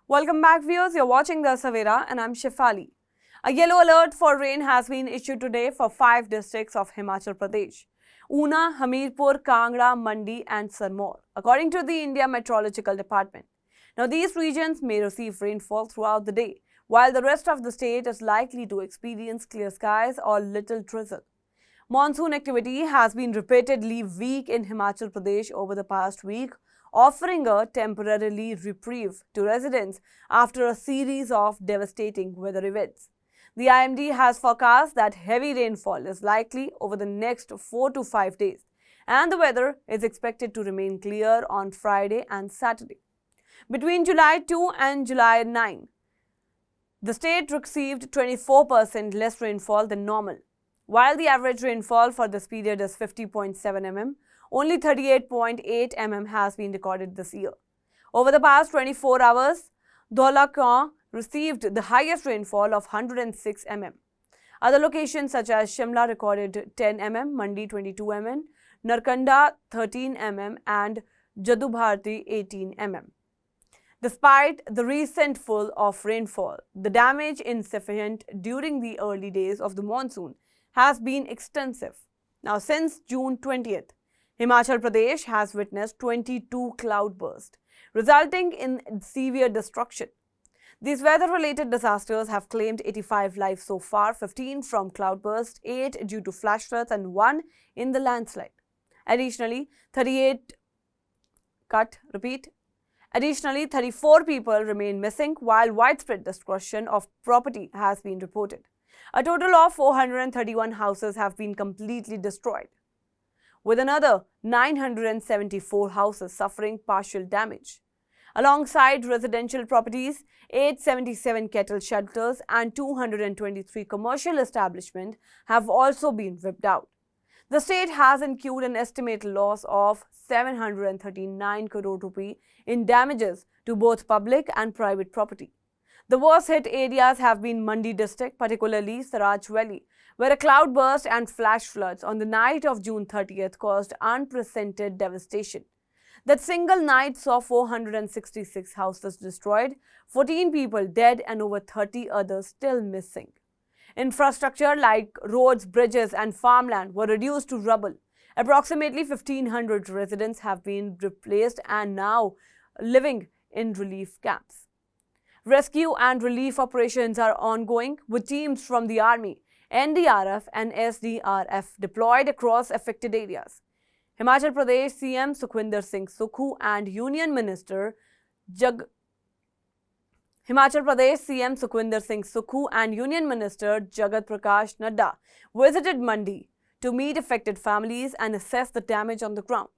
Welcome back, viewers. You're watching The Savera and I'm Shifali. A yellow alert for rain has been issued today for 5 districts of Himachal Pradesh: Una, Hamirpur, Kangra, Mandi and Sirmaur, according to the India Meteorological Department. Now, these regions may receive rainfall throughout the day, while the rest of the state is likely to experience clear skies or little drizzle. Monsoon activity has been repeatedly weak in Himachal Pradesh over the past week, offering a temporarily reprieve to residents after a series of devastating weather events. The IMD has forecast that heavy rainfall is likely over the next 4 to 5 days, and the weather is expected to remain clear on Friday and Saturday. Between July 2 and July 9, the state received 24% less rainfall than normal. While the average rainfall for this period is 50.7 mm, only 38.8 mm has been recorded this year. Over the past 24 hours, Dholakgaon received the highest rainfall of 106 mm. Other locations such as Shimla recorded 10 mm, Mandi 22 mm, Narkanda 13 mm and Jadubharti 18 mm. Despite the recent full of rainfall, the damage insufficient during the early days of the monsoon has been extensive. Now, since June 20th, Himachal Pradesh has witnessed 22 cloudbursts, resulting in severe destruction. These weather-related disasters have claimed 85 lives so far, 15 from cloudburst, 8 due to flash floods and 1 in the landslide. Additionally, 34 people remain missing, while widespread destruction of property has been reported. A total of 431 houses have been completely destroyed, with another 974 houses suffering partial damage. Alongside residential properties, 877 cattle shelters and 223 commercial establishments have also been wiped out. The state has incurred an estimated loss of 739 crore rupee in damages to both public and private property. The worst hit areas have been Mandi district, particularly Saraj Valley, where a cloudburst and flash floods on the night of June 30th caused unprecedented devastation. That single night saw 466 houses destroyed, 14 people dead and over 30 others still missing. Infrastructure like roads, bridges and farmland were reduced to rubble. Approximately 1,500 residents have been replaced and now living in relief camps. Rescue and relief operations are ongoing, with teams from the Army, NDRF and SDRF deployed across affected areas. Himachal Pradesh CM Sukhwinder Singh Sukhu and Union Minister Jagat Prakash Nadda visited Mandi to meet affected families and assess the damage on the ground.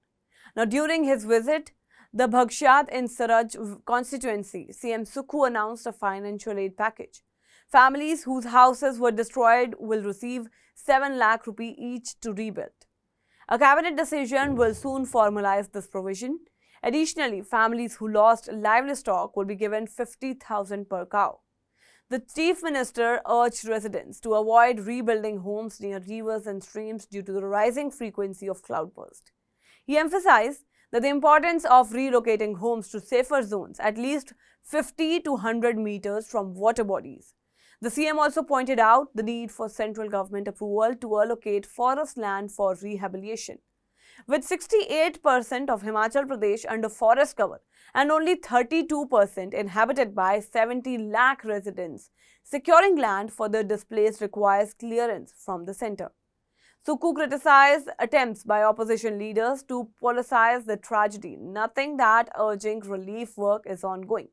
Now, during his visit, the Bhagshat in Saraj constituency, CM Sukhu announced a financial aid package. Families whose houses were destroyed will receive 7 lakh rupee each to rebuild. A cabinet decision will soon formalize this provision. Additionally, families who lost livestock will be given 50,000 per cow. The Chief Minister urged residents to avoid rebuilding homes near rivers and streams due to the rising frequency of cloudburst. He emphasized that the importance of relocating homes to safer zones at least 50 to 100 meters from water bodies. The CM also pointed out the need for central government approval to allocate forest land for rehabilitation. With 68% of Himachal Pradesh under forest cover and only 32% inhabited by 70 lakh residents, securing land for the displaced requires clearance from the center. Sukhu criticized attempts by opposition leaders to politicize the tragedy, noting that urgent relief work is ongoing.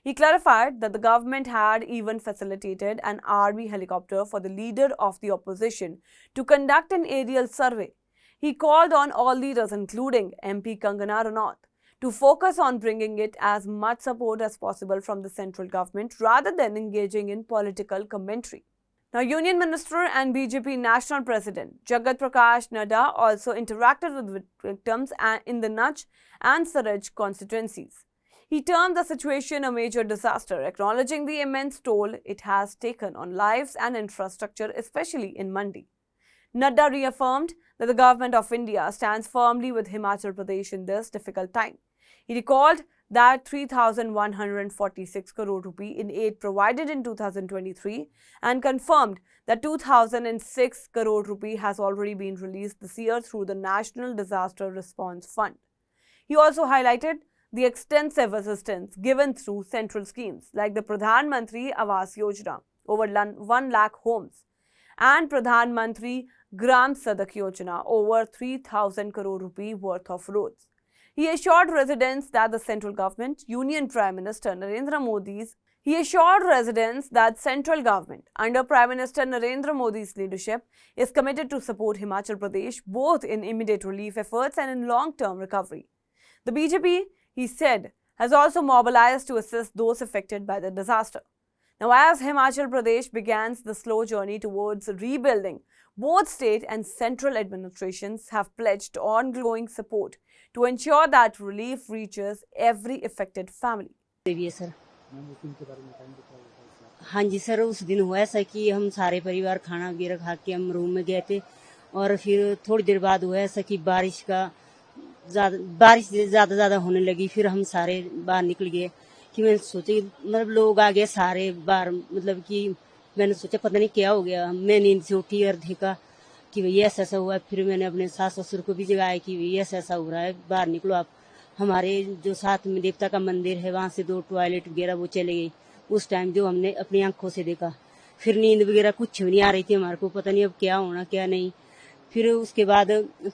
He clarified that the government had even facilitated an army helicopter for the leader of the opposition to conduct an aerial survey. He called on all leaders, including MP Kangana Ranaut, to focus on bringing it as much support as possible from the central government rather than engaging in political commentary. Now, Union Minister and BJP National President Jagat Prakash Nadda also interacted with victims in the Nach and Saraj constituencies. He termed the situation a major disaster, acknowledging the immense toll it has taken on lives and infrastructure, especially in Mandi. Nadda reaffirmed that the government of India stands firmly with Himachal Pradesh in this difficult time. He recalled that 3,146 crore rupee in aid provided in 2023 and confirmed that 2,006 crore rupee has already been released this year through the National Disaster Response Fund. He also highlighted the extensive assistance given through central schemes like the Pradhan Mantri Awas Yojana, over 1 lakh homes, and Pradhan Mantri Gram Sadak Yojana, over 3,000 crore rupee worth of roads. He assured residents that the central government, Union Prime Minister Narendra Modi's central government under Prime Minister Narendra Modi's leadership is committed to support Himachal Pradesh both in immediate relief efforts and in long-term recovery. The BJP, he said, has also mobilized to assist those affected by the disaster. Now, as Himachal Pradesh begins the slow journey towards rebuilding, both state and central administrations have pledged ongoing support to ensure that relief reaches every affected family. Sir हाँ जी sir, उस दिन हुआ ऐसा कि हम सारे परिवार खाना वगैरह खा के हम रूम में गए थे और फिर थोड़ी देर बाद हुआ ऐसा कि बारिश ज़्यादा होने लगी। फिर हम सारे बाहर निकल गए कि मैंने सोचा मतलब लोग आ गए सारे बाहर, मतलब कि मैंने सोचा पता नहीं क्या हो गया। मैं नींद से उठी और देखा कि भैया ऐसा हुआ। फिर मैंने अपने सास ससुर को भी जगाया कि भैया ऐसा हो रहा है, बाहर निकलो आप। हमारे जो साथ में देवता का मंदिर है वहाँ से 2 टॉयलेट वगैरह वो चले गई उस टाइम, जो हमने अपनी आंखों से देखा। फिर नींद वगैरह कुछ भी नहीं आ रही थी हमारे को, पता नहीं अब क्या होना क्या नहीं। फिर उसके बाद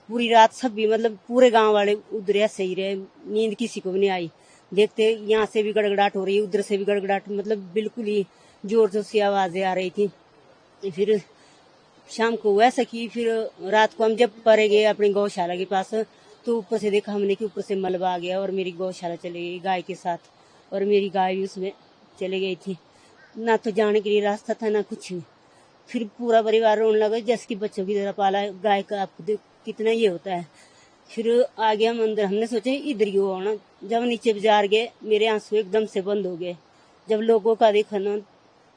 पूरी रात सब भी मतलब पूरे गांव वाले उधर ऐसे ही रहे, नींद किसी को भी नहीं आई। देखते यहाँ से भी गड़गड़ाहट हो रही है, उधर से भी गड़गड़ाहट, मतलब बिल्कुल ही जोर जोर से आवाजें आ रही थी। फिर शाम को वैसा कि फिर रात को हम जब परे गए अपनी गौशाला के पास तो ऊपर से देखा हमने कि ऊपर से मलबा आ गया और मेरी गौशाला चले गई गाय के साथ, और मेरी गाय भी उसमें चले गई थी। ना तो जाने के लिए रास्ता था ना कुछ भी। फिर पूरा परिवार रोने लगा जैसे कि बच्चों की तरह पाला है गाय का, आपको कितना ये होता है। फिर आ गया हम अंदर, हमने सोचा इधर ही होना। जब नीचे बाजार गए मेरे आंसू एकदम से बंद हो गए। जब लोगों का देखा ना,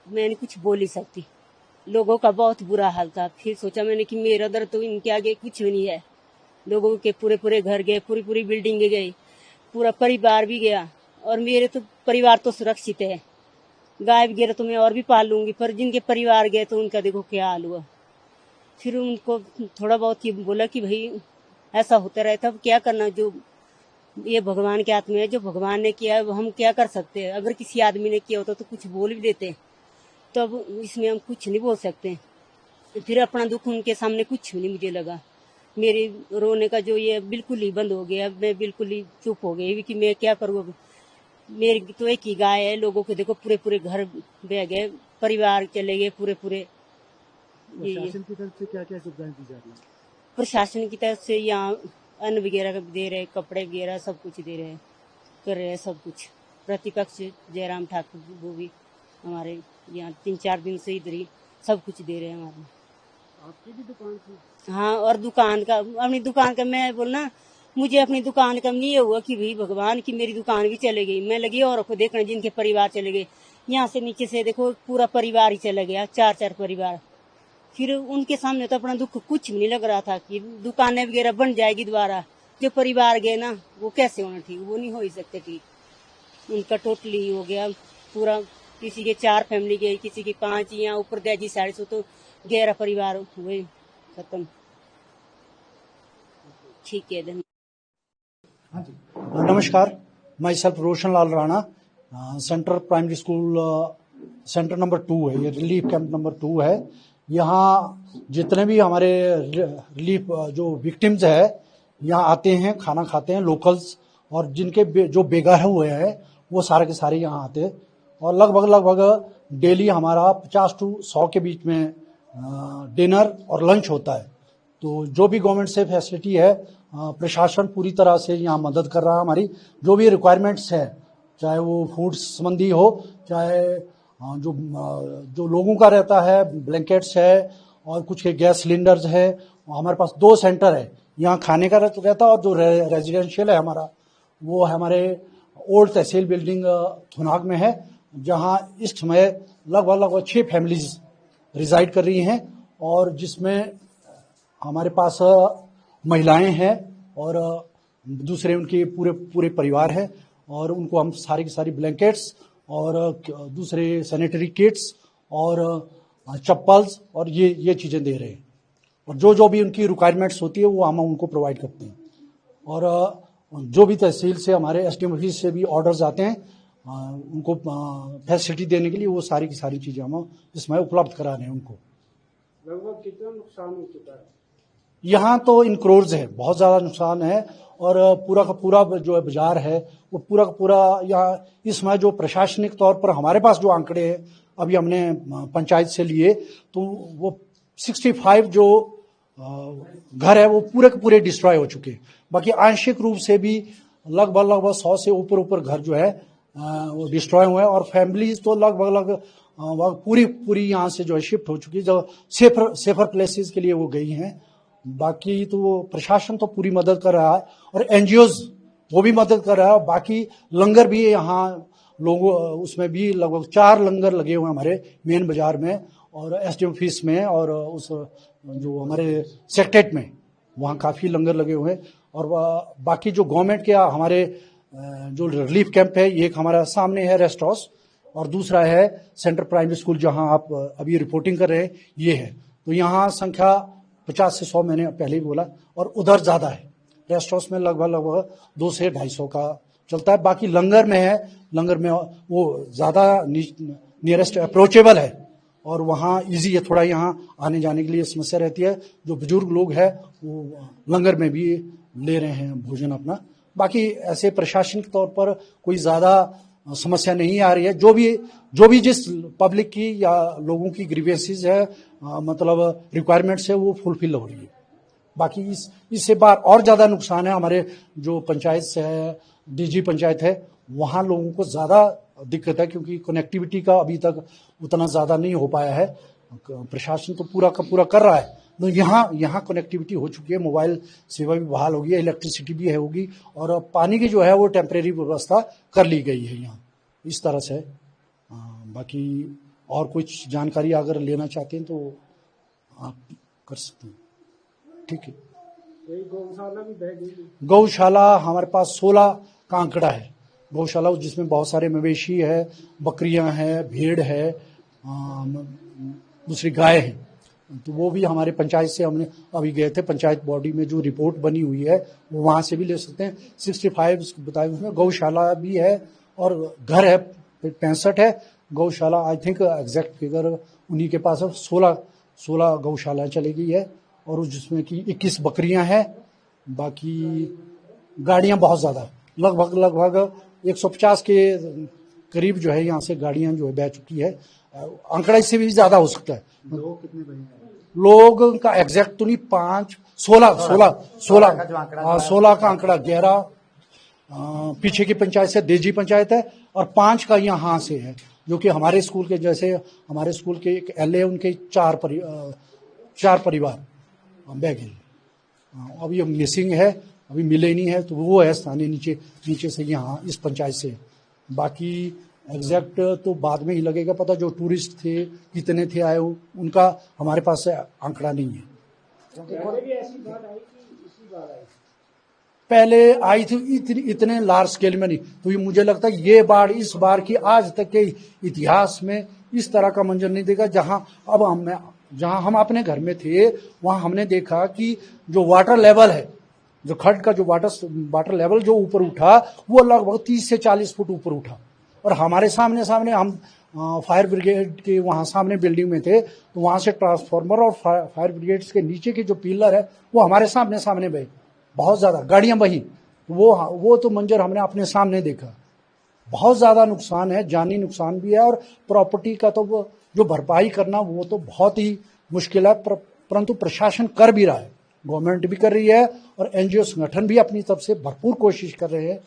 मैंने कुछ बोल ही सकती, लोगों का बहुत बुरा हाल था। फिर सोचा मैंने कि मेरा दर्द तो इनके आगे कुछ भी नहीं है। लोगों के पूरे घर गए, पूरी बिल्डिंग गई, पूरा परिवार भी गया। और मेरे तो परिवार तो सुरक्षित है, गाय वगैरह तो मैं और भी पाल लूंगी, पर जिनके परिवार गए तो उनका देखो क्या हाल हुआ। फिर उनको थोड़ा बहुत ये बोला कि भाई ऐसा होता रहता, अब क्या करना, जो ये भगवान के हाथ में है, जो भगवान ने किया है वो हम क्या कर सकते हैं। अगर किसी आदमी ने किया होता तो कुछ बोल भी देते, तो अब इसमें हम कुछ नहीं बोल सकते। फिर अपना दुख उनके सामने कुछ भी नहीं मुझे लगा। मेरे रोने का जो ये बिल्कुल ही बंद हो गया, मैं बिल्कुल ही चुप हो गई कि मैं क्या करूँ। मेरी तो एक ही गाय है, लोगों के देखो पूरे घर बह गए, परिवार चले गए पूरे। प्रशासन की तरफ से क्या क्या सुविधाएं दी जा रही है? प्रशासन की तरफ से यहाँ अन्न वगैरह दे रहे, कपड़े वगैरह सब कुछ दे रहे, कर रहे हैं सब कुछ। प्रतिपक्ष जयराम ठाकुर वो भी हमारे यहाँ 3-4 दिन से इधर ही सब कुछ दे रहे हैं हमारे। आपकी भी दुकान थी? हाँ, और दुकान का, अपनी दुकान का मैं बोलना, मुझे अपनी दुकान का नहीं हुआ कि भाई भगवान की मेरी दुकान भी चले गई। मैं लगी औरों को देखने जिनके परिवार चले गए। यहाँ से नीचे से देखो पूरा परिवार ही चला गया, 4 परिवार। फिर उनके सामने तो अपना दुख कुछ भी नहीं लग रहा था कि दुकानें वगैरह बन जाएगी दोबारा। जो परिवार गए ना वो कैसे होना ठीक, वो नहीं हो ही सकते ठीक। उनका टोटली हो गया पूरा, किसी के 4 फैमिली गई, किसी की 5, यहाँ ऊपर दैजी साइड से तो 11 परिवार हुए खत्म। ठीक है, धन्यवाद। हाँ जी, नमस्कार, मैं self Roshan Lal Rana, central primary school centre number 2 है, ये रिलीफ कैंप नंबर 2 है। यहाँ जितने भी हमारे रिलीफ जो विक्टिम्स है यहाँ आते हैं, खाना खाते हैं लोकल्स, और जिनके जो बेघर हुए हैं वो सारे के सारे यहाँ आते हैं। और लगभग डेली हमारा 50 to 100 के बीच में डिनर और लंच होता है। तो जो भी गवर्नमेंट से फैसिलिटी है, प्रशासन पूरी तरह से यहाँ मदद कर रहा है। हमारी जो भी रिक्वायरमेंट्स है, चाहे वो फूड संबंधी हो, चाहे जो लोगों का रहता है, ब्लैंकेट्स है और कुछ के गैस सिलेंडर्स है। हमारे पास 2 सेंटर है, यहाँ खाने का रहता है, और जो रेजिडेंशियल है हमारा वो हमारे ओल्ड तहसील बिल्डिंग थुनाग में है, जहाँ इस समय लगभग 6 फैमिलीज रिजाइड कर रही हैं, और जिसमें हमारे पास महिलाएं हैं और दूसरे उनके पूरे परिवार हैं। और उनको हम सारी की सारी ब्लैंकेट्स और दूसरे सैनिटरी किट्स और चप्पल्स और ये चीज़ें दे रहे हैं। और जो भी उनकी रिक्वायरमेंट्स होती है वो हम उनको प्रोवाइड करते हैं। और जो भी तहसील से हमारे एसडीएम ऑफिस से भी ऑर्डर्स आते हैं उनको फैसिलिटी देने के लिए वो सारी की सारी चीज़ें हम इसमें उपलब्ध करा रहे हैं उनको। लगभग कितना नुकसान हो चुका है? यहाँ तो इन करोड़ है, बहुत ज़्यादा नुकसान है। और पूरा का पूरा जो है बाजार है वो पूरा का पूरा यहाँ इसमें जो प्रशासनिक तौर पर हमारे पास जो आंकड़े हैं अभी हमने पंचायत से लिए तो वो 65 जो घर है वो पूरे के पूरे डिस्ट्रॉय हो चुके हैं। बाकी आंशिक रूप से भी लगभग 100 से ऊपर घर जो है वो डिस्ट्रॉय हुए हैं। और फैमिलीज तो लगभग पूरी यहाँ से जो है शिफ्ट हो चुकी है, जो सेफर प्लेसेस के लिए वो गई हैं। बाकी तो वो प्रशासन तो पूरी मदद कर रहा है और एनजीओज वो भी मदद कर रहा है। बाकी लंगर भी यहाँ लोगों उसमें भी लगभग 4 लंगर लगे हुए हैं हमारे मेन बाजार में और एसडीएम ऑफिस में और उस जो हमारे सेक्रेटेरिएट में वहाँ काफ़ी लंगर लगे हुए हैं। और बाकी जो गवर्नमेंट के हमारे जो रिलीफ कैंप है, एक हमारा सामने है रेस्ट हाउस और दूसरा है सेंटर प्राइमरी स्कूल जहाँ आप अभी रिपोर्टिंग कर रहे हैं, ये है। तो यहाँ संख्या 50 से 100 मैंने पहले ही बोला और उधर ज़्यादा है। रेस्ट हाउस में लगभग 200 से 250 का चलता है। बाकी लंगर में है, लंगर में वो ज़्यादा नियरेस्ट अप्रोचेबल है और वहाँ इजी है, थोड़ा यहाँ आने जाने के लिए समस्या रहती है। जो बुजुर्ग लोग हैं वो लंगर में भी ले रहे हैं भोजन अपना। बाकी ऐसे प्रशासन के तौर पर कोई ज़्यादा समस्या नहीं आ रही है। जो भी जिस पब्लिक की या लोगों की ग्रीवेंसेस है मतलब रिक्वायरमेंट्स है वो फुलफिल हो रही है। बाकी इससे बार और ज़्यादा नुकसान है हमारे जो पंचायत से है, डीजी पंचायत है, वहाँ लोगों को ज़्यादा दिक्कत है क्योंकि कनेक्टिविटी का अभी तक उतना ज़्यादा नहीं हो पाया है। प्रशासन तो पूरा का पूरा कर रहा है, तो यहाँ कनेक्टिविटी हो चुकी है, मोबाइल सेवा भी बहाल होगी, इलेक्ट्रिसिटी भी है होगी और पानी की जो है वो टेम्परेरी व्यवस्था कर ली गई है यहाँ, इस तरह से। बाकी और कुछ जानकारी अगर लेना चाहते हैं तो आप कर सकते हैं। ठीक है। गौशाला भी बह गई? गौशाला हमारे पास 16 का आंकड़ा है गौशाला, जिसमें बहुत सारे मवेशी है, बकरियां हैं, भेड़ है, दूसरी गाय है। तो वो भी हमारे पंचायत से हमने अभी गए थे, पंचायत बॉडी में जो रिपोर्ट बनी हुई है वो वहाँ से भी ले सकते हैं। 65 बताए उसमें गौशाला भी है और घर है 65 है। गौशाला आई थिंक एग्जैक्ट फिगर उन्हीं के पास है। 16 गौशाला चली गई है और जिसमें कि 21 बकरियां हैं। बाकी गाड़ियां बहुत ज़्यादा, लगभग 150 के करीब जो है यहाँ से गाड़ियां जो है बह चुकी है। आंकड़ा इससे भी ज़्यादा हो सकता है। लोग कितने बहे हैं? लोग का एग्जैक्ट तो नहीं, 16 का आंकड़ा 11 पीछे की पंचायत से देजी पंचायत है और 5 का यहाँ से है, जो कि हमारे स्कूल के जैसे हमारे स्कूल के एक एलए उनके 4 परिवार बह गए। अभी मिसिंग है, अभी मिले नहीं है, तो वो है स्थानीय नीचे से यहाँ इस पंचायत से। बाकी एग्जैक्ट तो बाद में ही लगेगा पता, जो टूरिस्ट थे कितने थे आए उनका हमारे पास आंकड़ा नहीं है। पहले भी ऐसी बात आई कि इसी बार आई? पहले आई थी इतने लार्ज स्केल में नहीं, तो ये मुझे लगता है ये बाढ़ इस बार की आज तक के इतिहास में इस तरह का मंजर नहीं देखा। जहां हम अपने घर में थे वहां हमने देखा कि जो वाटर लेवल है, जो खड्ड का जो वाटर लेवल जो ऊपर उठा वो लगभग 30 से 40 फुट ऊपर उठा। और हमारे सामने हम फायर ब्रिगेड के वहाँ सामने बिल्डिंग में थे, तो वहाँ से ट्रांसफार्मर और फायर ब्रिगेड के नीचे के जो पिलर है वो हमारे सामने बहे, बहुत ज़्यादा गाड़ियाँ बही। वो तो मंजर हमने अपने सामने देखा। बहुत ज़्यादा नुकसान है, जानी नुकसान भी है और प्रॉपर्टी का तो जो भरपाई करना वो तो बहुत ही मुश्किल है, परंतु प्रशासन कर भी रहा है, गवर्नमेंट भी कर रही है और एनजीओ संगठन भी अपनी तरफ से भरपूर कोशिश कर रहे हैं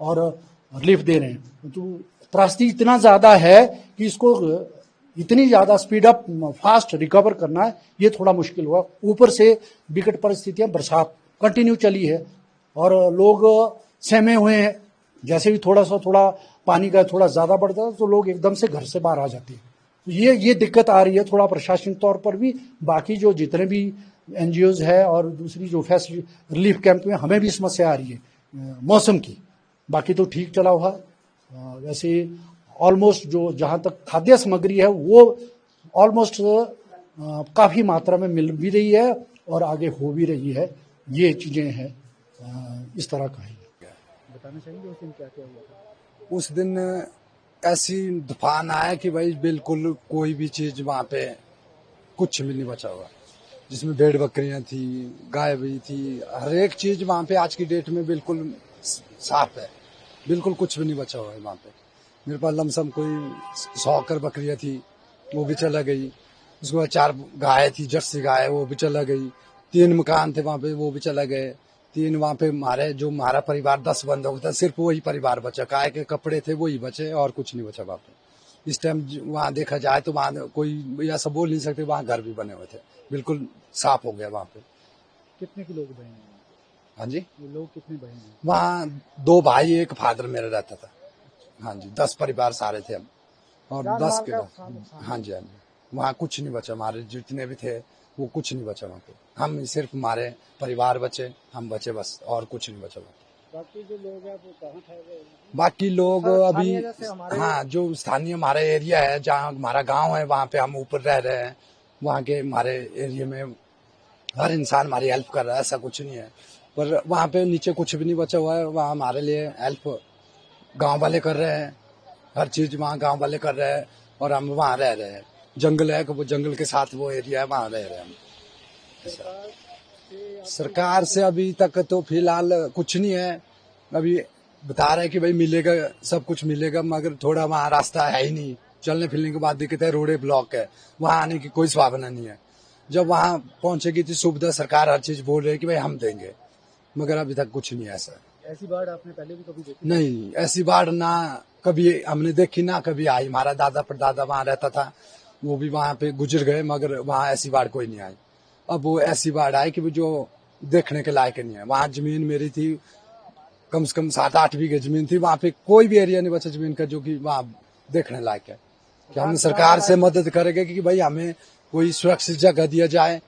और रिलीफ दे रहे हैं। तो त्रासदी इतना ज़्यादा है कि इसको इतनी ज़्यादा स्पीड अप फास्ट रिकवर करना है ये थोड़ा मुश्किल हुआ। ऊपर से विकट परिस्थितियां, बरसात कंटिन्यू चली है और लोग सहमे हुए हैं। जैसे भी थोड़ा पानी का थोड़ा ज़्यादा बढ़ता है तो लोग एकदम से घर से बाहर आ जाते हैं। तो ये दिक्कत आ रही है थोड़ा प्रशासनिक तौर पर भी। बाकी जो जितने भी एनजीओज है और दूसरी जो रिलीफ कैंप में हमें भी समस्या आ रही है मौसम की, बाकी तो ठीक चला हुआ है। वैसे ऑलमोस्ट जो जहाँ तक खाद्य सामग्री है वो ऑलमोस्ट काफ़ी मात्रा में मिल भी रही है और आगे हो भी रही है। ये चीज़ें हैं इस तरह का है। बताना चाहेंगे उस दिन क्या क्या हुआ था? उस दिन ऐसी तूफान आया कि भाई बिल्कुल कोई भी चीज वहां पे कुछ भी नहीं बचा हुआ, जिसमें भेड़ बकरियां थी, गाय भी थी, हर एक चीज वहां पे आज की डेट में बिल्कुल साफ है, बिल्कुल कुछ भी नहीं बचा हुआ है वहां पे। मेरे पास लमसम कोई 100 बकरियां थी, वो भी चला गई। उसके बाद 4 गाय थी, जर्सी गाय, वो भी चला गई। 3 मकान थे वहां पे, वो भी चला गए। 3 वहां पे हमारा परिवार 10 बंदों का था, सिर्फ वही परिवार बचा। गाय के कपड़े थे वही बचे और कुछ नहीं बचा वहां पे। इस टाइम वहां देखा जाए तो वहां कोई ऐसा बोल नहीं सकते, वहां घर भी बने हुए थे, बिल्कुल साफ हो गया वहां पे। कितने के लोग बहन हैं? हाँ जी, ये लोग कितने बहन हैं? वहाँ 2 भाई, एक फादर मेरा रहता था। हाँ जी, 10 परिवार सारे थे हम, और 10 के हाँ जी, हाँ जी। वहाँ कुछ नहीं बचा, हमारे जितने भी थे वो कुछ नहीं बचा वहाँ पे। हम सिर्फ हमारे परिवार बचे, हम बचे बस, और कुछ नहीं बचा वहाँ पे। बाकी जो लोग हैं वो कहाँ ठहरे हैं? बाकी लोग अभी स्थानीय जैसे हमारे हाँ, जो स्थानीय हमारा एरिया है, जहाँ हमारा गांव है, वहाँ पे हम ऊपर रह रहे हैं। वहाँ के हमारे एरिया में हर इंसान हमारी हेल्प कर रहा है, ऐसा कुछ नहीं है। पर वहाँ पे नीचे कुछ भी नहीं बचा हुआ है, वहाँ हमारे लिए हेल्प गांव वाले कर रहे हैं, हर चीज वहाँ गांव वाले कर रहे हैं, और हम वहाँ रह रहे हैं। जंगल है, वो जंगल के साथ वो एरिया है, वहाँ रह रहे हैं हम। सरकार से अभी तक तो फिलहाल कुछ नहीं है। अभी बता रहे हैं कि भाई मिलेगा, सब कुछ मिलेगा, मगर थोड़ा वहाँ रास्ता है ही नहीं। चलने फिरने के बाद दिक्कत है, रोडे ब्लॉक है, वहाँ आने की कोई संभावना नहीं है। जब वहाँ पहुंचेगी तो सुविधा सरकार हर चीज बोल रही है कि भाई हम देंगे, मगर अभी तक कुछ नहीं है ऐसा। ऐसी बाढ़ आपने पहले भी कभी देखी? नहीं, ऐसी बाढ़ ना कभी हमने देखी, ना कभी आई। हमारा दादा परदादा वहाँ रहता था, वो भी वहाँ पे गुजर गए, मगर वहाँ ऐसी बाढ़ कोई नहीं आई। अब वो ऐसी बाढ़ आई कि वो जो देखने के लायक नहीं है। वहाँ जमीन मेरी थी, कम से कम 7-8 बीघे जमीन थी, वहाँ पे कोई भी एरिया नहीं बचा जमीन का जो कि वहाँ देखने लायक है। कि हम सरकार से मदद करेंगे कि भाई हमें कोई सुरक्षित जगह दिया जाए,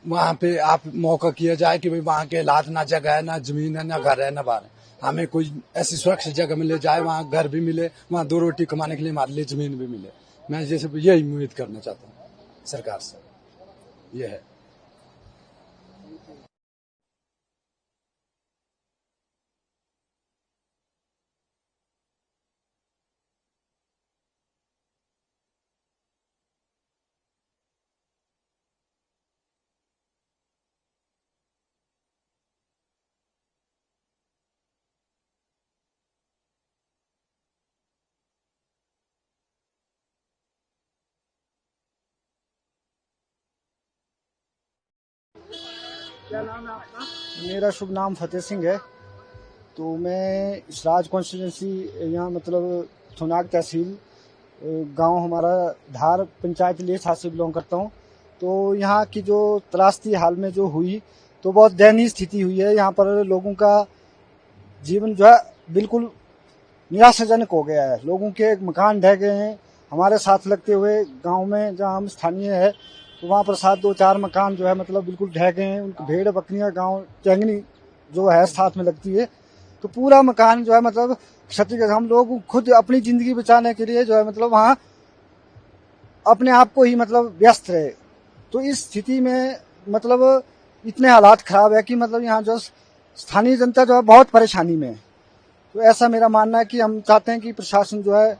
वहाँ पे आप मौका किया जाए कि भाई वहाँ के हालात, ना जगह है, ना जमीन है, ना घर है, ना बार है। हमें कोई ऐसी सुरक्षित जगह मिले जाए, वहाँ घर भी मिले, वहाँ 2 रोटी कमाने के लिए हमारे लिए जमीन भी मिले। मैं जैसे यही उम्मीद करना चाहता हूँ सरकार से, ये है। क्या नाम है आपका? मेरा शुभ नाम फतेह सिंह है। तो मैं इसराज कॉन्स्टिट्यूंसी, यहाँ मतलब थुनाग तहसील, गांव हमारा धार पंचायत लेसा से बिलोंग करता हूँ। तो यहाँ की जो त्रासदी हाल में जो हुई, तो बहुत दयनीय स्थिति हुई है। यहाँ पर लोगों का जीवन जो है बिल्कुल निराशाजनक हो गया है। लोगों के मकान ढह गए हैं। हमारे साथ लगते हुए गांव में जहां हम स्थानीय है, तो वहां पर 7-2-4 मकान जो है मतलब बिल्कुल ढह गए हैं। उनकी भेड़ बकरियां, गांव चंगनी जो है साथ में लगती है, तो पूरा मकान जो है मतलब क्षतिग्रस्त। हम लोग खुद अपनी जिंदगी बचाने के लिए जो है मतलब वहां अपने आप को ही मतलब व्यस्त रहे। तो इस स्थिति में मतलब इतने हालात खराब है कि मतलब यहाँ जो स्थानीय जनता जो है बहुत परेशानी में है। तो ऐसा मेरा मानना है कि हम चाहते हैं कि प्रशासन जो है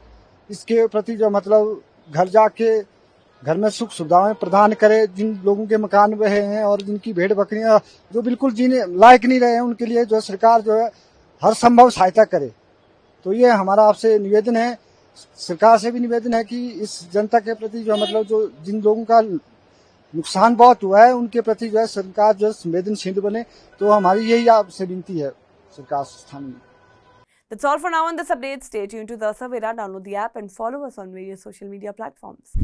इसके प्रति जो मतलब घर जाके घर में सुख सुविधाएं प्रदान करे। जिन लोगों के मकान बहे हैं और जिनकी भेड़ बकरियां जो बिल्कुल जीने लायक नहीं रहे हैं, उनके लिए जो सरकार जो है हर संभव सहायता करे। तो ये हमारा आपसे निवेदन है, सरकार से भी निवेदन है कि इस जनता के प्रति जो मतलब जो जिन लोगों का नुकसान बहुत हुआ है, उनके प्रति जो है सरकार जो है संवेदनशील बने। तो हमारी यही आपसे विनती है सरकार स्थानीय। That's all for now on this update. Stay tuned to the Savera, download the app and follow us on various social media platforms.